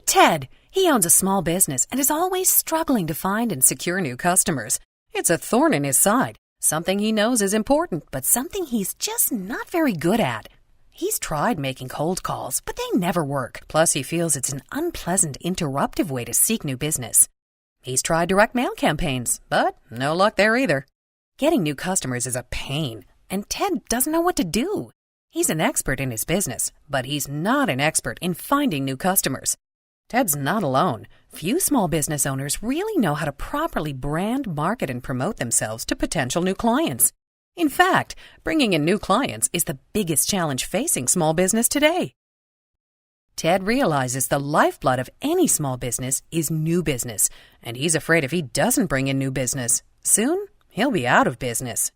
Meet Ted. He owns a small business and is always struggling to find and secure new customers. It's a thorn in his side, something he knows is important, but something he's just not very good at. He's tried making cold calls, but they never work. Plus, he feels it's an unpleasant, interruptive way to seek new business. He's tried direct mail campaigns, but no luck there either. Getting new customers is a pain, and Ted doesn't know what to do. He's an expert in his business, but he's not an expert in finding new customers. Ted's not alone. Few small business owners really know how to properly brand, market, and promote themselves to potential new clients. In fact, bringing in new clients is the biggest challenge facing small business today. Ted realizes the lifeblood of any small business is new business, and he's afraid if he doesn't bring in new business, soon he'll be out of business.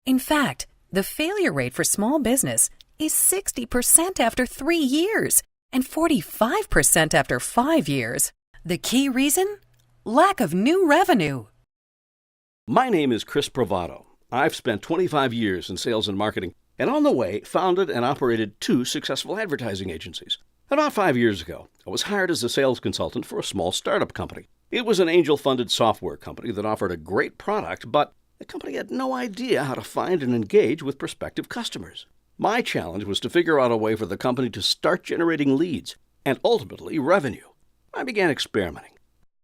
In fact, the failure rate for small business is 60% after 3 years and 45% after 5 years. The key reason? Lack of new revenue. My name is Chris Provato. I've spent 25 years in sales and marketing, and on the way, founded and operated 2 successful advertising agencies. About 5 years ago, I was hired as a sales consultant for a small startup company. It was an angel-funded software company that offered a great product, but the company had no idea how to find and engage with prospective customers. My challenge was to figure out a way for the company to start generating leads and ultimately revenue. I began experimenting.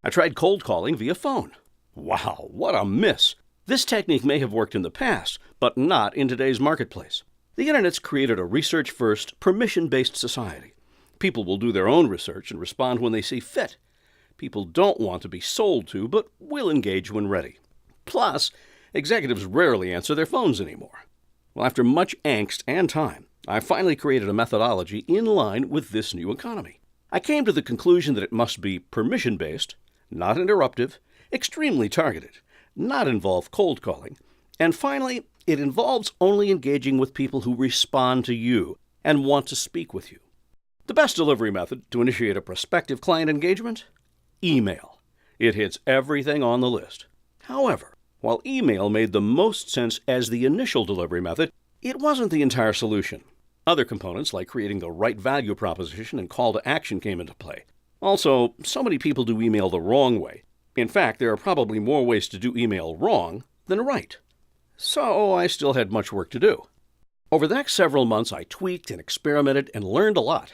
I tried cold calling via phone. Wow, what a miss! This technique may have worked in the past, but not in today's marketplace. The Internet's created a research-first, permission-based society. People will do their own research and respond when they see fit. People don't want to be sold to, but will engage when ready. Plus, executives rarely answer their phones anymore. Well, after much angst and time, I finally created a methodology in line with this new economy. I came to the conclusion that it must be permission-based, not interruptive, extremely targeted, not involve cold calling, and finally, it involves only engaging with people who respond to you and want to speak with you. The best delivery method to initiate a prospective client engagement? Email. It hits everything on the list. However, while email made the most sense as the initial delivery method, it wasn't the entire solution. Other components, like creating the right value proposition and call to action, came into play. Also, so many people do email the wrong way. In fact, there are probably more ways to do email wrong than right. So I still had much work to do. Over the next several months, I tweaked and experimented and learned a lot.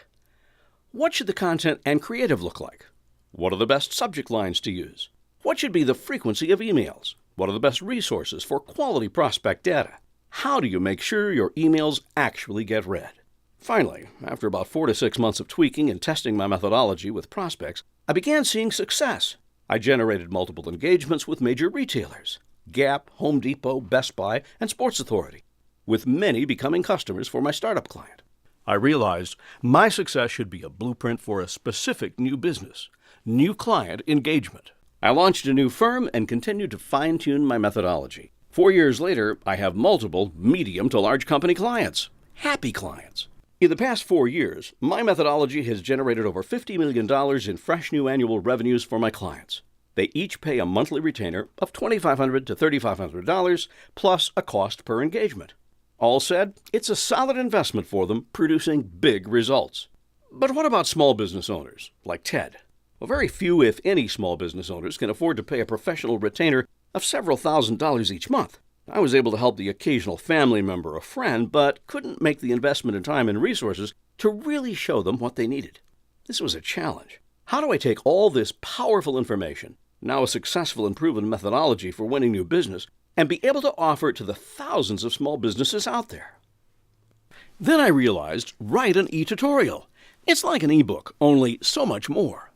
What should the content and creative look like? What are the best subject lines to use? What should be the frequency of emails? What are the best resources for quality prospect data? How do you make sure your emails actually get read? Finally, after about 4 to 6 months of tweaking and testing my methodology with prospects, I began seeing success. I generated multiple engagements with major retailers, Gap, Home Depot, Best Buy, and Sports Authority, with many becoming customers for my startup client. I realized my success should be a blueprint for a specific new business, new client engagement. I launched a new firm and continued to fine-tune my methodology. 4 years later, I have multiple medium to large company clients, happy clients. In the past 4 years, my methodology has generated over $50 million in fresh new annual revenues for my clients. They each pay a monthly retainer of $2,500 to $3,500 plus a cost per engagement. All said, it's a solid investment for them, producing big results. But what about small business owners, like Ted? Well, very few, if any, small business owners can afford to pay a professional retainer of several $1,000s each month. I was able to help the occasional family member or friend, but couldn't make the investment in time and resources to really show them what they needed. This was a challenge. How do I take all this powerful information, now a successful and proven methodology for winning new business, and be able to offer it to the thousands of small businesses out there? Then I realized, write an e-tutorial. It's like an e-book, only so much more.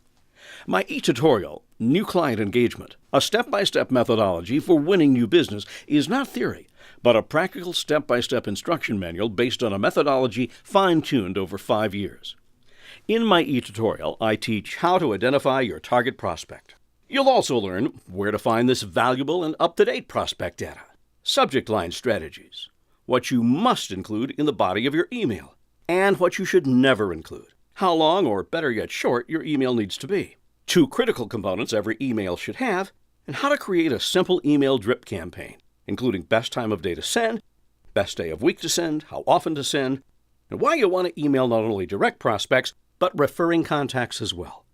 My e-tutorial, New Client Engagement, a step-by-step methodology for winning new business, is not theory, but a practical step-by-step instruction manual based on a methodology fine-tuned over 5 years. In my e-tutorial, I teach how to identify your target prospect. You'll also learn where to find this valuable and up-to-date prospect data, subject line strategies, what you must include in the body of your email, and what you should never include, how long, or better yet short, your email needs to be, 2 critical components every email should have, and how to create a simple email drip campaign, including best time of day to send, best day of week to send, how often to send, and why you want to email not only direct prospects, but referring contacts as well.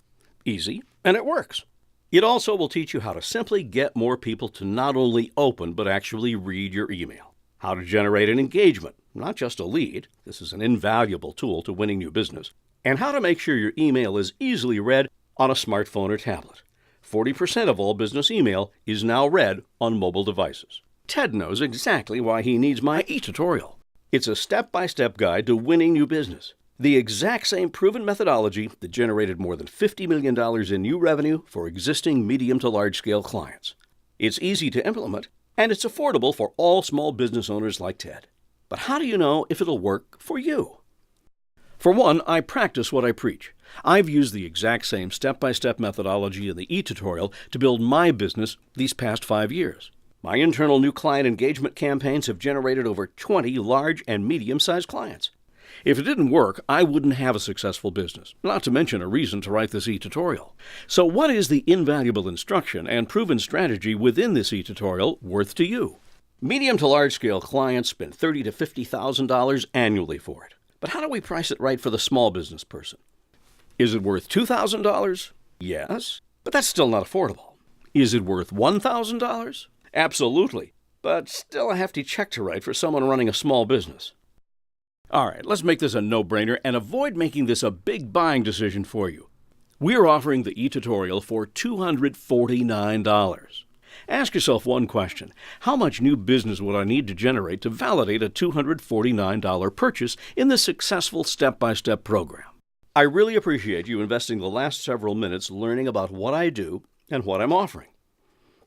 easy, and it works. It also will teach you how to simply get more people to not only open but actually read your email, how to generate an engagement, not just a lead, this is an invaluable tool to winning new business, and how to make sure your email is easily read on a smartphone or tablet. 40% of all business email is now read on mobile devices. Ted knows exactly why he needs my e-tutorial. It's a step-by-step guide to winning new business. The exact same proven methodology that generated more than $50 million in new revenue for existing medium to large-scale clients. It's easy to implement, and it's affordable for all small business owners like Ted. But how do you know if it'll work for you? For one, I practice what I preach. I've used the exact same step-by-step methodology in the e-tutorial to build my business these past 5 years. My internal new client engagement campaigns have generated over 20 large and medium-sized clients. If it didn't work, I wouldn't have a successful business, not to mention a reason to write this e-tutorial. So what is the invaluable instruction and proven strategy within this e-tutorial worth to you? Medium to large-scale clients spend $30,000 to $50,000 annually for it. But how do we price it right for the small business person? Is it worth $2,000? Yes, but that's still not affordable. Is it worth $1,000? Absolutely, but still a hefty check to write for someone running a small business. All right, let's make this a no-brainer and avoid making this a big buying decision for you. We're offering the e-tutorial for $249. Ask yourself one question. How much new business would I need to generate to validate a $249 purchase in this successful step-by-step program? I really appreciate you investing the last several minutes learning about what I do and what I'm offering.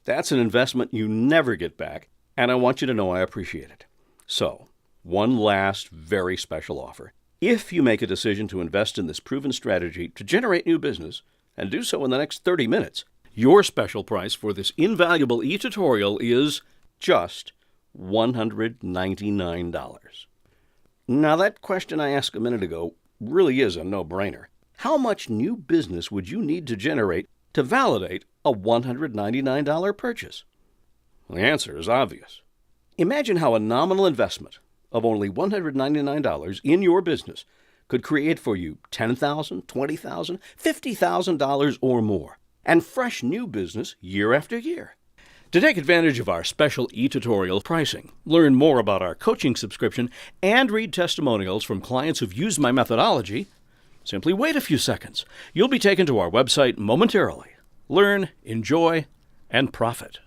That's an investment you never get back, and I want you to know I appreciate it. So, one last very special offer. If you make a decision to invest in this proven strategy to generate new business, and do so in the next 30 minutes, your special price for this invaluable e-tutorial is just $199. Now, that question I asked a minute ago really is a no-brainer. How much new business would you need to generate to validate a $199 purchase? The answer is obvious. Imagine how a nominal investment of only $199 in your business could create for you $10,000, $20,000, $50,000 or more, and fresh new business year after year. To take advantage of our special e-tutorial pricing, learn more about our coaching subscription, and read testimonials from clients who've used my methodology, simply wait a few seconds. You'll be taken to our website momentarily. Learn, enjoy, and profit.